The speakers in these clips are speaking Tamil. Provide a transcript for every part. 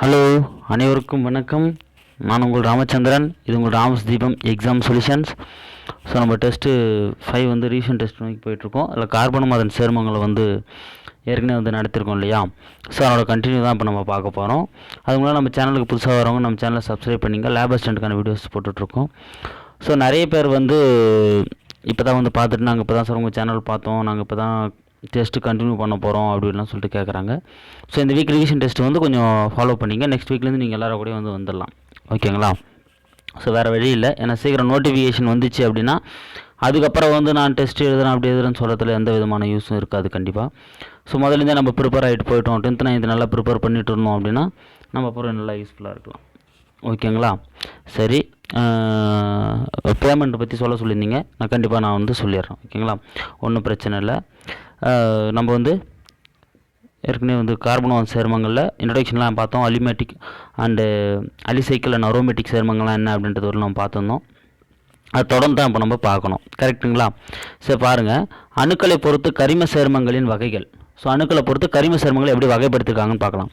ஹலோ, அனைவருக்கும் வணக்கம். நான் உங்கள் ராமச்சந்திரன். இது உங்கள் ராமஸ் தீபம் எக்ஸாம் சொல்யூஷன்ஸ். ஸோ நம்ம டெஸ்ட்டு 5 வந்து ரீசன்ட் டெஸ்ட் நோக்கி போயிட்டுருக்கோம். அதில் கார்பனும் அதன் சேர்மங்களை வந்து ஏற்கனவே நடத்திருக்கோம் இல்லையா? ஸோ அதனோட கண்டினியூ தான் இப்போ நம்ம பார்க்க போகிறோம். அதுக்கு முன்னாடி நம்ம சேனலுக்கு புதுசாக வரவங்க நம்ம சேனலை சப்ஸ்கிரைப் பண்ணிங்க. லேப் அசிஸ்டண்ட்டுக்கான வீடியோஸ் போட்டுட்ருக்கோம். ஸோ நிறைய பேர் வந்து இப்போ தான் வந்து பார்த்துட்டு நாங்கள் இப்போ தான் சார் உங்கள் சேனல் பார்த்தோம், நாங்கள் இப்போ தான் டெஸ்ட்டு கண்டினியூ பண்ண போகிறோம் அப்படின்லாம் சொல்லிட்டு கேட்குறாங்க. ஸோ இந்த வீக் ரிவிஷன் டெஸ்ட்டு வந்து கொஞ்சம் ஃபாலோ பண்ணிங்க. நெக்ஸ்ட் வீக்லேருந்து நீங்கள் எல்லோரும் கூட வந்து வந்துடலாம், ஓகேங்களா? ஸோ வேறு வழி இல்லை. ஏன்னா சீக்கிரம் நோட்டிஃபிகேஷன் வந்துச்சு அப்படின்னா அதுக்கப்புறம் வந்து நான் டெஸ்ட் எழுதுறேன் அப்படி எழுதுறேன்னு சொல்கிறதுல எந்த விதமான யூஸும் இருக்காது கண்டிப்பாக. ஸோ முதலேருந்தே நம்ம ப்ரிப்பேர் ஆகிட்டு போயிட்டோம், 10th 9th நல்லா ப்ரிப்பேர் பண்ணிட்டு இருந்தோம் அப்படின்னா நம்ம அப்புறம் நல்லா யூஸ்ஃபுல்லாக இருக்கலாம், ஓகேங்களா? சரி, பேமெண்ட்டை பற்றி சொல்லியிருந்தீங்க. நான் கண்டிப்பாக நான் வந்து சொல்லிடுறேன், ஓகேங்களா? ஒன்றும் பிரச்சனை இல்லை. நம்ம வந்து ஏற்கனவே வந்து கார்பன் சேர்மங்களில் இன்ட்ரடக்ஷன்லாம் பார்த்தோம். அலிமேட்டிக் அண்டு அலிசைக்கிள் அண்ட் அரோமேட்டிக் சேர்மங்கள்லாம் என்ன அப்படின்றது ஒரு நம்ம பார்த்துருந்தோம். அது தொடர்ந்து தான் இப்போ நம்ம பார்க்கணும், கரெக்டுங்களா? சரி பாருங்கள், அணுக்களை பொறுத்து கரிம சேர்மங்களின் வகைகள். ஸோ அணுக்களை பொறுத்து கரிம சேர்மங்களை எப்படி வகைப்படுத்திருக்காங்கன்னு பார்க்கலாம்.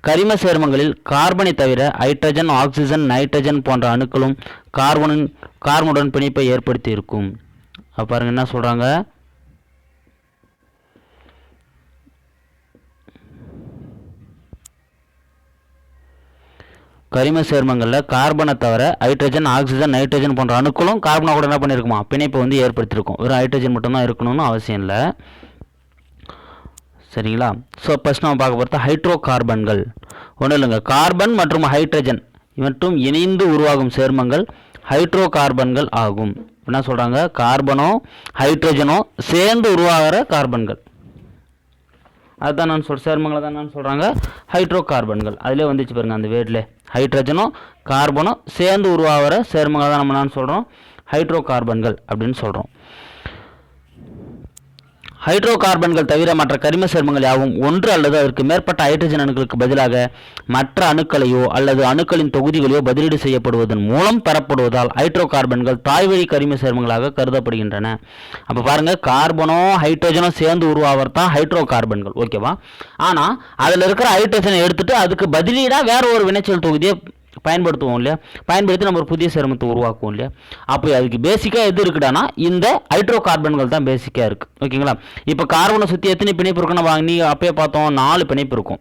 கரிம சேர்மங்களில் கார்பனை தவிர ஹைட்ரஜன், ஆக்சிஜன், நைட்ரஜன் போன்ற அணுக்களும் கார்பனுடன் பிணைப்பை ஏற்படுத்தி இருக்கும். பாருங்கள் என்ன சொல்கிறாங்க, கரிம சேர்மங்களில் கார்பனை தவிர ஹைட்ரஜன், ஆக்சிஜன், நைட்ரஜன் போன்ற அணுக்களும் கார்பனை கூட என்ன பண்ணியிருக்குமா, பிணைப்பை வந்து ஏற்படுத்தியிருக்கும். வெறும் ஹைட்ரஜன் மட்டும்தான் இருக்கணும்னு அவசியம் இல்லை, சரிங்களா? ஸோ ஃபஸ்ட் நம்ம பார்க்க போகிறது ஹைட்ரோ கார்பன்கள். ஒன்றும் இல்லைங்க, கார்பன் மற்றும் ஹைட்ரஜன் மற்றும் இணைந்து உருவாகும் சேர்மங்கள் ஹைட்ரோ கார்பன்கள் ஆகும். என்ன சொல்கிறாங்க, கார்பனோ ஹைட்ரஜனோ சேர்ந்து உருவாகிற கார்பன்கள், அதுதான் நான் சேர்மங்களை தான் நான் சொல்கிறாங்க ஹைட்ரோ கார்பன்கள். அதிலே வந்துச்சு பாருங்கள் அந்த வேர்டில், ஹைட்ரஜனும் கார்பனும் சேர்ந்து உருவாகிற சேர்மங்களை தான் நம்ம நான் சொல்கிறோம் ஹைட்ரோ கார்பன்கள் அப்படின்னு சொல்கிறோம். ஹைட்ரோ கார்பன்கள் தவிர மற்ற கரிம சேர்மங்கள் யாவும் ஒன்று அல்லது அதற்கு மேற்பட்ட ஹைட்ரஜன் அணுக்களுக்கு பதிலாக மற்ற அணுக்களையோ அல்லது அணுக்களின் தொகுதிகளையோ பதிலீடு செய்யப்படுவதன் மூலம் பெறப்படுவதால் ஹைட்ரோ கார்பன்கள் தாய்வழி கரிம சேர்மங்களாக கருதப்படுகின்றன. அப்போ பாருங்க, கார்பனோ ஹைட்ரஜனோ சேர்ந்து உருவாகிறது தான் ஹைட்ரோ கார்பன்கள், ஓகேவா? ஆனால் அதில் இருக்கிற ஹைட்ரஜனை எடுத்துட்டு அதுக்கு பதிலீடாக வேற ஒரு வினைச்சொல் தொகுதியை பயன்படுத்துவோம் இல்லையா, பயன்படுத்தி நம்ம ஒரு புதிய சேர்மத்தை உருவாக்குவோம் இல்லையா. அப்போ அதுக்கு பேசிக்காக எது இருக்குடானா இந்த ஹைட்ரோ கார்பன்கள் தான் பேசிக்காக இருக்குது, ஓகேங்களா? இப்போ கார்பனை சுற்றி எத்தனை பிணைப்பு இருக்குன்னு நீங்கள் அப்பயே பார்த்தோம், 4 பிணைப்பு இருக்கும்.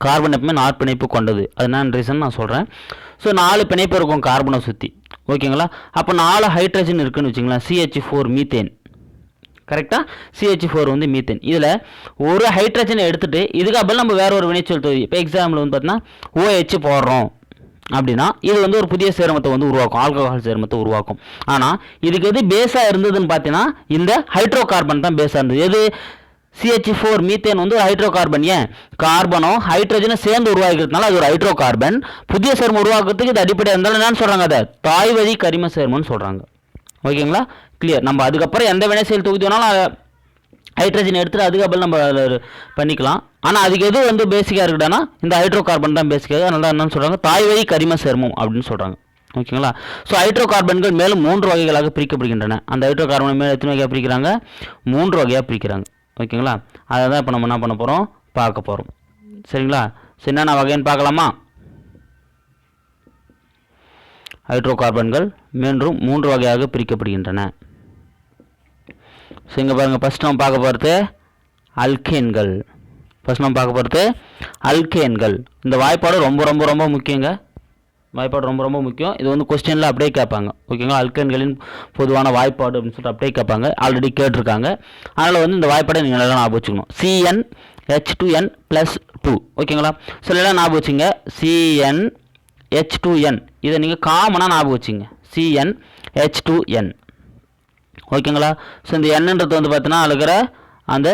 கார்பன் எப்பவுமே 4 பிணைப்பு கொண்டது. அது என்ன ரீசன் நான் சொல்கிறேன். ஸோ 4 பிணைப்பு இருக்கும் கார்பனை சுற்றி, ஓகேங்களா? அப்போ 4 ஹைட்ரஜன் இருக்குன்னு வச்சுங்களேன், CH4 மீத்தேன், கரெக்டாக? CH4 வந்து மீத்தேன். இதில் ஒரு ஹைட்ரஜனை எடுத்துகிட்டு இதுக்கு அப்புறம் நம்ம வேற ஒரு வினைச்சொல் தொகுதி, இப்போ எக்ஸாம்பிள் வந்து பார்த்தீங்கன்னா OH போடுறோம் அப்படின்னா இது வந்து ஒரு புதிய சேர்மத்தை வந்து உருவாக்கும், ஆல்கஹால் சேர்மத்தை உருவாக்கும். ஆனால் இதுக்கு எது பேஸாக இருந்ததுன்னு பார்த்தீங்கன்னா இந்த ஹைட்ரோ கார்பன் தான் பேஸாக இருந்தது. எது? CH4 மீத்தேன் வந்து ஒரு ஹைட்ரோ கார்பன். ஏன்? கார்பனும் ஹைட்ரஜனும் சேர்ந்து உருவாக்கிறதுனால அது ஒரு ஹைட்ரோ கார்பன். புதிய சேர்மம் உருவாக்குறதுக்கு இது அடிப்படையாக இருந்தாலும் என்னன்னு சொல்கிறாங்க, அதை தாய் வழி கரிம சேர்மம்னு சொல்கிறாங்க, ஓகேங்களா? கிளியர். நம்ம அதுக்கப்புறம் எந்த வினைச்சொல் தொகுதி வேணாலும் ஹைட்ரஜன் எடுத்துகிட்டு அதுக்கப்புறம் நம்ம பண்ணிக்கலாம். ஆனால் அதுக்கு எது வந்து பேசிக்காக இருக்குடானா இந்த ஹைட்ரோ கார்பன் தான் பேசிக்காக, அதனால என்னன்னு சொல்கிறாங்க தாய் வழி கரிம சேர்மம் அப்படின்னு சொல்கிறாங்க, ஓகேங்களா? ஸோ ஹைட்ரோ கார்பன்கள் மேலும் 3 வகைகளாக பிரிக்கப்படுகின்றன. அந்த ஹைட்ரோ கார்பன் மேலே எத்தனை வகையாக பிரிக்கிறாங்க? 3 வகையாக பிரிக்கிறாங்க, ஓகேங்களா? அதை தான் இப்போ நம்ம என்ன பண்ண போகிறோம், பார்க்க போகிறோம், சரிங்களா? ஸோ என்னென்ன வகைன்னு பார்க்கலாமா? ஹைட்ரோ கார்பன்கள் மீண்டும் 3 வகையாக பிரிக்கப்படுகின்றன. ஸோ இங்கே பாருங்கள், ஃபஸ்ட் நம்ம பார்க்க போகிறது அல்கேன்கள். அல்கேன்கள். இந்த வாய்ப்பாடு ரொம்ப ரொம்ப ரொம்ப முக்கியங்க, வாய்ப்பாடு ரொம்ப ரொம்ப முக்கியம். இது வந்து கொஸ்டினில் அப்படியே கேட்பாங்க, ஓகேங்களா? அல்கேன்களின் பொதுவான வாய்ப்பாடு அப்படின்னு சொல்லிட்டு அப்படியே கேட்பாங்க, ஆல்ரெடி கேட்டிருக்காங்க. அதனால் வந்து இந்த வாய்ப்பாடை நீங்கள் நல்லா ஞாபகம் வச்சுக்கணும். CnH2n+2, ஓகேங்களா? ஸோ எல்லாம் ஞாபகம் வச்சுங்க, CnH2n. இதை நீங்கள் காமனாக ஞாபகம் வச்சுங்க, CnH2n, ஓகேங்களா? ஸோ இந்த எண்ணுன்றது வந்து பார்த்தீங்கன்னா இருக்கிற அந்த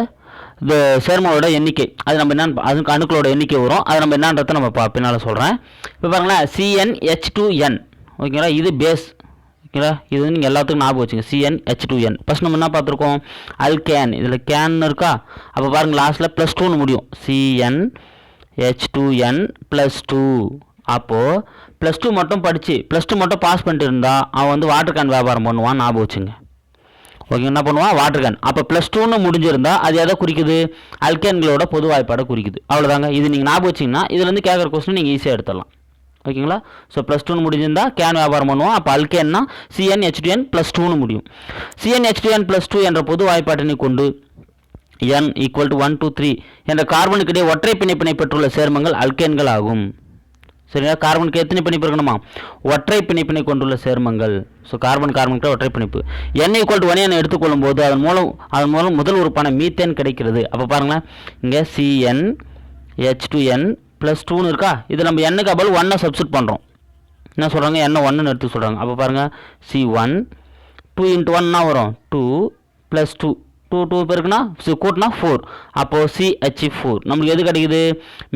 இந்த சேர்மங்களோட எண்ணிக்கை, அது நம்ம என்ன அதுக்கு அணுக்களோட எண்ணிக்கை வரும், அது நம்ம என்னன்றதை நம்ம பின்னால் சொல்கிறேன். இப்போ பாருங்களேன், CnH2n, ஓகேங்களா? இது பேஸ், ஓகேங்களா? இது வந்து நீங்கள் எல்லாத்துக்கும் ஞாபகம் வச்சுங்க, CnH2n. ஃபஸ்ட் நம்ம என்ன பார்த்துருக்கோம், அல்கேன். இதில் கேன் இருக்கா, அப்போ பாருங்கள் லாஸ்ட்டில் +2ன்னு முடியும், CnH2n+2. அப்போது +2 மட்டும் படித்து +2 மட்டும் பாஸ் பண்ணிட்டு இருந்தால் அவன் வந்து வாட்டர் கேன் வியாபாரம் பண்ணுவான், ஞாபகம் வச்சுங்க, ஓகே, என்ன பண்ணுவான் வாட்டர் கேன். அப்போ +2ன்னு முடிஞ்சிருந்தா அது எதை குறிக்குது? அல்கேன்களோட பொது வாய்ப்பாடை குறிக்குது. அவ்வளோதாங்க. இது நீங்கள் ஞாபகம் வச்சிங்கன்னா இதுலேருந்து கேட்குற கொஸ்டின் நீங்கள் ஈஸியாக எடுத்துடலாம். ஓகேங்களா? ஸோ +2ன்னு முடிஞ்சிருந்தா கேன் வியாபாரம் பண்ணுவோம். அப்போ அல்கேன்னா CnH2n +2ன்னு முடியும். CnH2n+2 என்ற பொது வாய்ப்பாட்டினை கொண்டு n = 1 2 3 என்ற கார்பனுக்கு இடையே ஒற்றை பிணைப்பினை பெற்றுள்ள சேர்மங்கள் அல்கேன்கள் ஆகும். சரிங்களா? கார்பனுக்கு எத்தனை பிணைப்பு இருக்கணுமா? ஒற்றை பிணைப்பினை கொண்டுள்ள சேர்மங்கள். ஸோ கார்பனுக்கு ஒற்றை பிணைப்பு. n = 1 என எடுத்துக்கொள்ளும் போது அதன் மூலம் முதல் உறுப்பான மீத்தேன் கிடைக்கிறது. அப்போ பாருங்களேன், இங்கே CnH2n +2ன்னு இருக்கா? இது நம்ம n-க்கு பதில் 1 சப்ஸ்டிட் பண்ணுறோம். என்ன சொல்கிறாங்க? n 1ன்னு எடுத்து சொல்கிறாங்க. அப்போ பாருங்கள், C1 2 × 1 வரும் 2 + 2 2 பேருக்குன்னா கூட்டினா 4. அப்போது CH4 நம்மளுக்கு எது கிடைக்குது?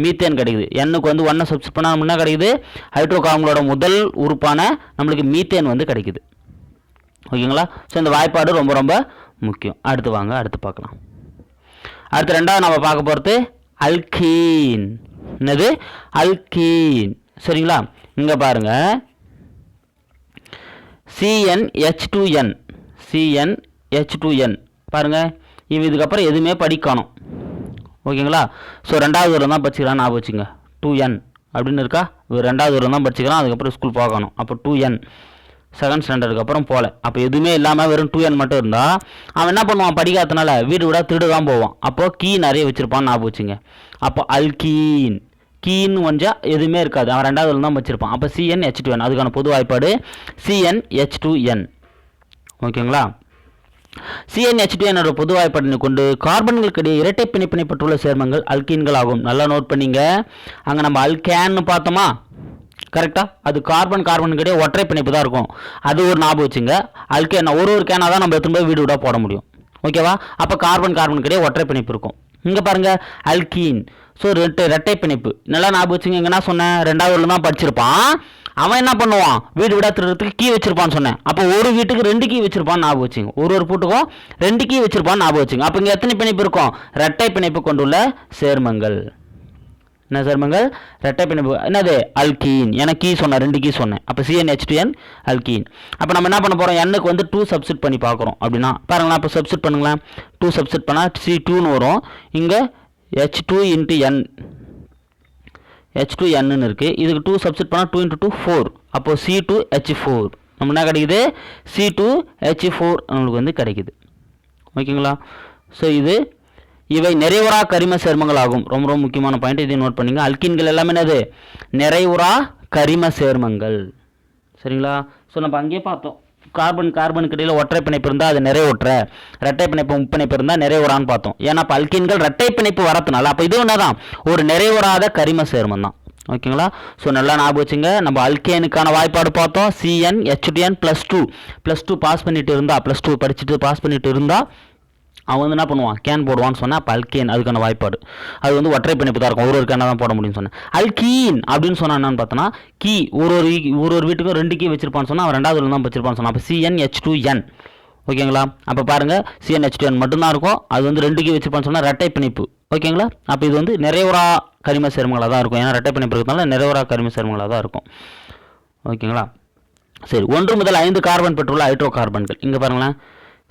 மீத்தேன் கிடைக்குது. n-க்கு 1 சப்ஸ்டிட் பண்ணால் நம்ம என்ன கிடைக்குது? ஹைட்ரோ கார்பன்களோட முதல் உறுப்பான நம்மளுக்கு மீத்தேன் கிடைக்குது. ஓகேங்களா? ஸோ இந்த வாய்ப்பாடு ரொம்ப ரொம்ப முக்கியம். அடுத்து வாங்க, அடுத்து பார்க்கலாம். அடுத்து ரெண்டாவது நம்ம பார்க்க போகிறது அல்கீன். என்னது? அல்கீன். சரிங்களா? இங்கே பாருங்கள், CnH2n பாருங்கள், இதுக்கப்புறம் எதுவுமே படிக்கணும். ஓகேங்களா? ஸோ ரெண்டாவது வரும் தான் படிச்சுக்கிறான், ஞாபகம் வச்சுங்க. 2n அப்படின்னு இருக்கா? ரெண்டாவது வரும் தான் படிச்சுக்கிறான், அதுக்கப்புறம் ஸ்கூல் போகணும். அப்போ 2n செகண்ட் ஸ்டாண்டர்டுக்கு அப்புறம் போகல. அப்போ எதுவுமே இல்லாமல் வெறும் 2n மட்டும் இருந்தால் அவன் என்ன பண்ணுவான்? படிக்காதனால வீடு விட திருடு தான் போவான். அப்போது கீ நிறைய வச்சுருப்பான்னு ஞாபகம் வச்சுங்க. அப்போ அல்கீன் கீன்னு கொஞ்சம் எதுவுமே இருக்காது, அவன் ரெண்டாவது தான் வச்சுருப்பான். அப்போ CnH2n அதுக்கான பொது வாய்ப்பாடு CnH2n. ஓகேங்களா? CnH2n பொது வாய்ப்பாட்டினை கொண்டு கார்பன்களுக்கு இடையே இரட்டை பிணைப்பினை பெற்றுள்ள சேர்மங்கள் அல்கீன்கள் ஆகும். நல்லா நோட் பண்ணிங்க. அங்கே நம்ம அல்கேன்னு பார்த்தோமா? கரெக்டாக? அது கார்பனுக்கு இடையே ஒற்றை பிணைப்பு தான் இருக்கும். அது ஒரு ஞாபகம் வச்சுங்க. அல்கேன் ஒரு கேனாக தான் நம்ம எடுத்துன்னு போய் வீடு விட போட முடியும். ஓகேவா? அப்போ கார்பனுக்கு இடையே ஒற்றை பிணைப்பு இருக்கும். இங்கே பாருங்கள், அல்கீன். ஸோ இரட்டை பிணைப்பு. நல்லா ஞாபகம் வச்சுங்க. இங்கே என்ன சொன்னேன்? ரெண்டாவது தான் படிச்சிருப்பான். அவன் என்ன பண்ணுவான்? வீடு விடா திருடுறதுக்கு கீ வச்சிருப்பான்னு சொன்னேன். அப்போ ஒரு வீட்டுக்கு 2 கீ வச்சிருப்பான்னு ஞாபகம் வச்சுங்க. ஒரு பூட்டுக்கும் 2 கீ வச்சிருப்பான்னு ஞாபகம் வச்சுங்க. அப்போ இங்கே எத்தனை பிணைப்பு இருக்கும்? இரட்டை பிணைப்பு கொண்டுள்ள சேர்மங்கள். என்ன சேர்மங்கள்? இரட்டை பிணைப்பு. என்னது? அல்கீன். எனக்கு கீ சொன்னேன், 2 கீ சொன்னேன். அப்போ CnH2n அல்கீன். அப்போ நம்ம என்ன பண்ண போகிறோம்? n-க்கு 2 சப்ஸ்டிட் பண்ணி பார்க்குறோம். அப்படின்னா பாருங்களேன், அப்போ சப்ஸ்டிட் பண்ணுங்களேன். 2 சப்ஸ்டிட் பண்ணால் C2ன்னு வரும். இங்கே H2 × n H2n இருக்குது. இதுக்கு 2 சப்ஸ்டிட் பண்ணால் 2 × 2 4. அப்போது C2H4 நம்ம என்ன கிடைக்குது? C2H4 நம்மளுக்கு கிடைக்குது. ஓகேங்களா? ஸோ இவை நிறைவுறா கரிம சேர்மங்கள் ஆகும். ரொம்ப ரொம்ப முக்கியமான பாயிண்ட், இதை நோட் பண்ணிங்க. அல்கீன்கள் எல்லாமே என்னது? நிறைவுறா கரிம சேர்மங்கள். சரிங்களா? ஸோ நம்ம அங்கேயே பார்த்தோம், கார்பனுக்கு இடையில் ஒற்றை பிணைப்பு இருந்தால் அது நிறைவுற்ற, இரட்டை பிணைப்பு முப்பிணைப்பு இருந்தால் நிறைவுறான்னு பார்த்தோம். ஏன்னா இப்போ அல்கீன்கள் இரட்டை பிணைப்பு வரதுனால அப்போ இது ஒன்று தான், ஒரு நிறைவுறாத கரிம சேர்மம் தான். ஓகேங்களா? ஸோ நல்லா ஞாபகம் வச்சுங்க. நம்ம அல்கேனுக்கான வாய்ப்பாடு பார்த்தோம். CnH2n +2 பாஸ் பண்ணிட்டு இருந்தா, +2 படிச்சுட்டு பாஸ் பண்ணிட்டு இருந்தா அவன் என்ன பண்ணுவான்? கேன் போடுவான்னு சொன்னால் அப்போ அல்கேன் அதுக்கான வாய்ப்பாடு. அது ஒற்றை பிணைப்பு தான் இருக்கும். ஒரு கேனாக தான் போட முடியும்னு சொன்னேன். அல்கீன் அப்படின்னு சொன்னால் என்னன்னு பார்த்தோன்னா, கீ ஒரு வீட்டுக்கும் 2 கீ வச்சிருப்பான்னு சொன்னால் அவன் ரெண்டாவது தான் வச்சிருப்பான்னு சொன்னான். அப்போ CnH2n. ஓகேங்களா? அப்போ பாருங்கள், CnH2n மட்டும்தான் இருக்கும். அது 2 கீ வச்சிருப்பான்னு சொன்னால் இரட்டை பிணைப்பு. ஓகேங்களா? அப்போ இது நிறைவுறா கரிம சேர்மங்களாக தான் இருக்கும். ஏன்னா இரட்டை பிணைப்பு இருக்கிறதுனால நிறைவுறா கரிம சேர்மங்களாக தான் இருக்கும். ஓகேங்களா? சரி, 1 முதல் 5 கார்பன் பெற்றுள்ள ஹைட்ரோ கார்பன்கள். இங்கே பாருங்களேன்.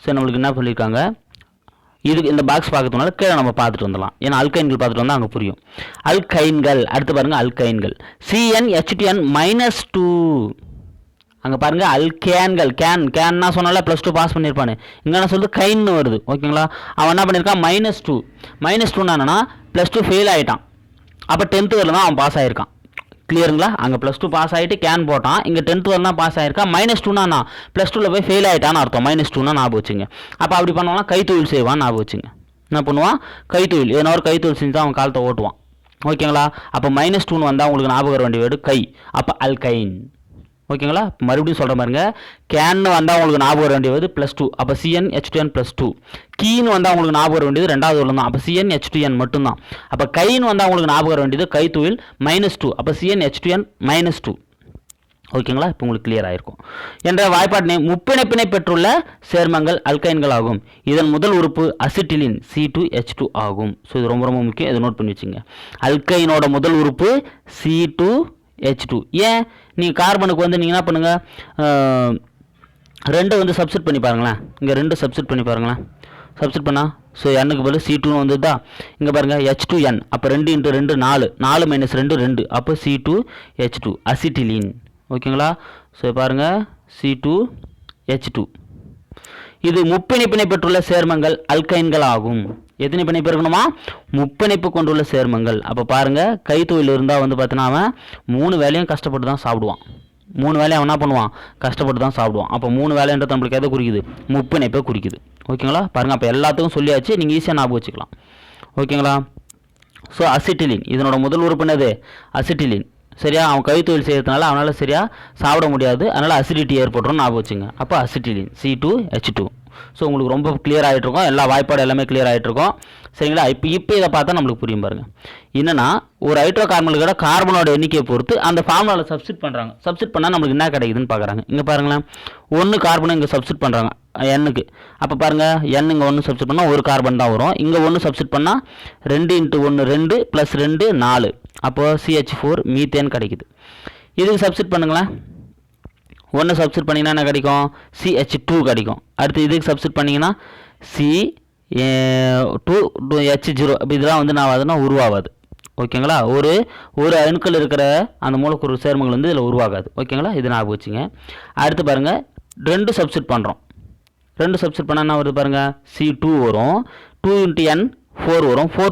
சரி, நம்மளுக்கு என்ன சொல்லியிருக்காங்க? இதுக்கு இந்த பாக்ஸ் பார்க்கறதுனால கீழே நம்ம பார்த்துட்டு வந்துடலாம். ஏன்னா அல்கைன்கள் பார்த்துட்டு வந்தால் அங்கே புரியும். அல்கைன்கள் அடுத்து பாருங்கள், அல்கைன்கள் CnH2n -2. அங்கே பாருங்கள், அல்கேன்கள். கேன்னா சொன்னால +2 பாஸ் பண்ணியிருப்பானு. இங்கே என்ன சொல்லுது? கைன்னு வருது. ஓகேங்களா? அவன் என்ன பண்ணியிருக்கான்? -2. -2 என்னன்னா +2 ஃபெயில் ஆகிட்டான். அப்போ 10th வரல தான் அவன் பாஸ் ஆகிருக்கான். கிளியருங்களா? அங்கே +2 பாஸ் ஆகிட்டு கேன் போட்டான். இங்கே 10th வரல தான் பாஸ் ஆகிருக்கான். -2னா +2ல போய் ஃபெயில் ஆகிட்டான்னு அர்த்தம். -2னா ஞாபகம் வச்சுங்க. அப்போ அப்படி பண்ணுவான்னா கைத்தொழில் செய்வான்னு ஞாபகம் வச்சுங்க. என்ன பண்ணுவான்? கைத்தொழில். ஏன்னா ஒரு கைத்தொழில் செஞ்சு தான் அவன் காலத்தை ஓட்டுவான். ஓகேங்களா? அப்போ -2ன்னு வந்தால் உங்களுக்கு ஞாபகம் வர வேண்டிய வேர்டு கை. அப்போ அல்கைன். ஓகேங்களா? மறுபடியும் சொல்கிற பாருங்க, கேன்னு வந்தால் உங்களுக்கு ஞாபகம் வர வேண்டியது +2. அப்போ CnH2n +2. கீன்னு வந்தால் உங்களுக்கு ஞாபகம் வர வேண்டியது ரெண்டாவது உள்ள தான். அப்போ CnH2n மட்டும்தான். அப்போ கைன்னு வந்தால் உங்களுக்கு ஞாபகம் வர வேண்டியது கைத்தொழில் -2. அப்போ CnH2n -2. ஓகேங்களா? இப்போ உங்களுக்கு கிளியர் ஆகிருக்கும். என்ற வாய்ப்பாட்டினை முப்பிணைப்பினை பெற்றுள்ள சேர்மங்கள் அல்கைன்கள் ஆகும். இதன் முதல் உறுப்பு அசிட்டிலின் C2H2 ஆகும். ஸோ இது ரொம்ப ரொம்ப முக்கியம், இதை நோட் பண்ணி வச்சுங்க. அல்கைனோட முதல் உறுப்பு C2H2. ஏன்? நீங்கள் கார்பனுக்கு நீங்கள் என்ன பண்ணுங்கள், 2 வந்து சப்ஸ்டிட் பண்ணி பாருங்களேன். இங்கே 2 சப்ஸ்டிட் பண்ணி பாருங்களேன். சப்ஸ்டிட் பண்ணால் ஸோ எண்ணுக்கு பதில் C2 வந்துதா. இங்கே பாருங்கள் H2N, அப்போ 2 × 2 4, 4 - 2 2, அப்போ C2H2 அசிட்டிலீன். ஓகேங்களா? ஸோ பாருங்கள் C2H2. இது முப்பிணைப்பினை பெற்றுள்ள சேர்மங்கள் அல்கைன்கள் ஆகும். எத்தனை பிணைப்பு இருக்கணுமா? முப்பிணைப்பு கொண்டுள்ள சேர்மங்கள். அப்போ பாருங்கள் கைத்தொழில் இருந்தால் வந்து பார்த்தீங்கன்னா அவன் 3 வேலையும் கஷ்டப்பட்டு தான் சாப்பிடுவான். 3 வேலையை அவன் என்ன பண்ணுவான்? கஷ்டப்பட்டு தான் சாப்பிடுவான். அப்போ 3 வேலைன்றது நம்மளுக்கு எதை குறிக்குது? முப்பிணைப்பை குறிக்குது. ஓகேங்களா? பாருங்கள் அப்போ எல்லாத்துக்கும் சொல்லியாச்சு, நீங்கள் ஈஸியாக ஞாபகம் வச்சுக்கலாம். ஓகேங்களா? ஸோ அசிட்டிலின் இதனோட முதல் உறுப்பு என்னது? அசிட்டிலின். சரியா? அவன் கைத்தொழில் செய்யறதுனால அவனால் சரியாக சாப்பிட முடியாது, அதனால் அசிடிட்டி ஏற்பட்டுரும் ஞாபகம் வச்சுங்க. அப்போ அசிட்டிலின் C2H2. ஸோ உங்களுக்கு ரொம்ப கிளியர் ஆகிட்ருக்கோம், எல்லா வாய்ப்பாடு எல்லாமே கிளியர் ஆகிட்ருக்கோம். சரிங்களா? இப்போ இதை பார்த்தா நம்மளுக்கு புரியும் பாருங்கள். என்னென்னா ஒரு ஹைட்ரோ கார்பன்களோட கார்பனோட எண்ணிக்கையை பொறுத்து அந்த ஃபார்முலாவில் சப்ஸ்டிட் பண்ணுறாங்க. சப்ஸ்டிட் பண்ணால் நம்மளுக்கு என்ன கிடைக்குதுன்னு பார்க்குறாங்க. இங்கே பாருங்களேன், 1 கார்பனை இங்கே சப்ஸ்டிட் பண்ணுறாங்க எண்ணுக்கு. அப்போ பாருங்கள் N இங்கே 1 சப்ஸ்டிட் பண்ணால் 1 கார்பன் தான் வரும். இங்கே 1 சப்ஸ்டிட் பண்ணால் 2 × 1 2 + 2 4, அப்போது CH4 மீத்தேன் கிடைக்குது. இதுக்கு சப்ஸ்டிட் பண்ணுங்களேன். 1 சப்ஸ்டிட் பண்ணிங்கன்னா என்ன கிடைக்கும்? CH2 கிடைக்கும். அடுத்து இதுக்கு சப்ஸ்டிட் பண்ணிங்கன்னா C2H0. அப்போ இதெல்லாம் வந்து நான் ஆகுதுன்னா உருவாகாது. ஓகேங்களா? ஒரு அணுக்கள் இருக்கிற அந்த மூலக்கூறு சேர்மங்கள் வந்து இதில் உருவாகாது. ஓகேங்களா? இது ஞாபகம் வச்சுங்க. அடுத்து பாருங்கள் 2 சப்ஸ்டிட் பண்ணுறோம். 2 சப்ஸ்டிட் பண்ணால் என்ன வருது பாருங்கள்? C2 வரும். 2 × N 4 வரும். 4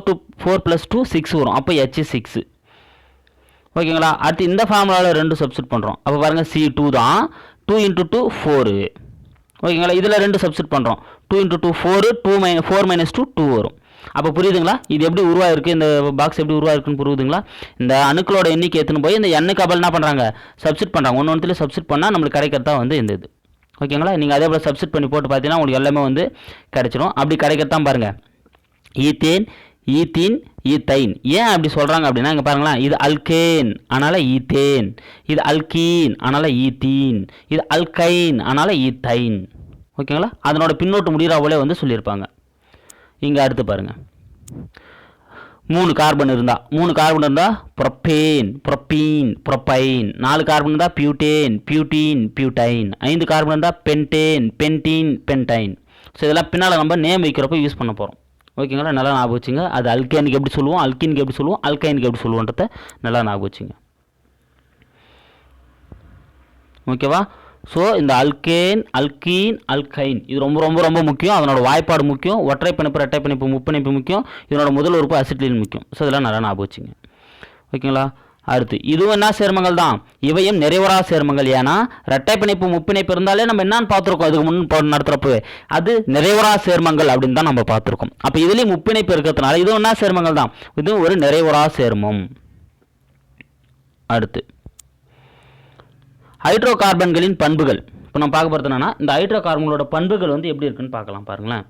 + 2 6 வரும். அப்போ H6. ஓகேங்களா? அடுத்து இந்த ஃபார்முலாவில் 2 சப்ஸ்டிட் பண்ணுறோம். அப்போ பாருங்கள் C2 தான். 2 × 2 4. ஓகேங்களா? இதில் 2 சப்ஸ்டிட் பண்ணுறோம். 2 × 2 4, 4 - 2 2 வரும். அப்போ புரியுதுங்களா? இது எப்படி உருவாயிருக்கு, இந்த பாக்ஸ் எப்படி உருவாயிருக்குன்னு புரியுதுங்களா? இந்த அணுக்களோட எண்ணிக்கை எடுத்துன்னு போய் இந்த எண்ணுக்கு அப்புறம் என்ன பண்ணுறாங்க? சப்ஸ்டிட் பண்ணுறாங்க. ஒன்று சப்ஸ்டிட் பண்ணால் நம்மளுக்கு கிடைக்கிறதா வந்து இந்த இது. ஓகேங்களா? நீங்கள் அதே போல் சப்ஸ்டிட் பண்ணி போட்டு பார்த்தீங்கன்னா உங்களுக்கு எல்லாமே வந்து கிடைச்சிடும். அப்படி கிடைக்கிறதான் பாருங்கள் ஈத்தேன், ஈத்தீன், ஈத்தைன். ஏன் அப்படி சொல்கிறாங்க அப்படின்னா இங்கே பாருங்களேன், இது அல்கேன் அதனால் ஈத்தேன், இது அல்கீன் அதனால் ஈத்தீன், இது அல்கைன் அதனால் ஈத்தைன். ஓகேங்களா? அதனோட பின்னோட்டு முடிகிறாவோலே வந்து சொல்லியிருப்பாங்க. இங்கே அடுத்து பாருங்கள், 3 கார்பன் இருந்தால் ப்ரொப்பேன், ப்ரொப்பீன், ப்ரொப்பைன். 4 கார்பன் இருந்தால் பியூட்டேன், பியூட்டீன், பியூட்டைன். 5 கார்பன் இருந்தால் பென்டேன், பென்டீன், பென்டைன். ஸோ இதெல்லாம் பின்னால் நம்ம நேம் வைக்கிறப்ப யூஸ் பண்ண போகிறோம். ஓகேங்களா? நல்லா ஞாபகம் வச்சுங்க. அது அல்கேனுக்கு எப்படி சொல்லுவோம், அல்கீனுக்கு எப்படி சொல்லுவோம், அல்கைனுக்கு எப்படி சொல்லுவோன்றத நல்லா ஞாபகம் வச்சுங்க. ஓகேவா? ஸோ இந்த அல்கேன், அல்கீன், அல்கைன் இது ரொம்ப ரொம்ப ரொம்ப முக்கியம். அதனோட வாய்ப்பாடு முக்கியம். ஒற்றை பிணைப்பு, இரட்டை பிணைப்பு, முப்பிணைப்பு முக்கியம். இதனோட முதல் உறுப்பு அசிட்டிலின் முக்கியம். ஸோ இதெல்லாம் நல்லா ஞாபகம் வச்சுங்க. ஓகேங்களா? அடுத்து இதுவும் என்ன சேர்மங்கள் தான், இவையும் நிறைவரா சேர்மங்கள். ஏன்னா இரட்டை பிணைப்பு, முப்பிணைப்பு இருந்தாலே நம்ம என்னன்னு பார்த்துருக்கோம் அதுக்கு முன் நடத்துகிறப்பவே, அது நிறைவரா சேர்மங்கள் அப்படின்னு தான் நம்ம பார்த்துருக்கோம். அப்போ இதுலேயும் முப்பிணைப்பு இருக்கிறதுனால இதுவும் என்ன சேர்மங்கள் தான், இதுவும் ஒரு நிறைவரா சேர்மம். அடுத்து ஹைட்ரோ கார்பன்களின் பண்புகள். இப்போ நம்ம பார்க்க போகிறது என்னன்னா, இந்த ஹைட்ரோ கார்பன்களோட பண்புகள் வந்து எப்படி இருக்குன்னு பார்க்கலாம். பாருங்களேன்,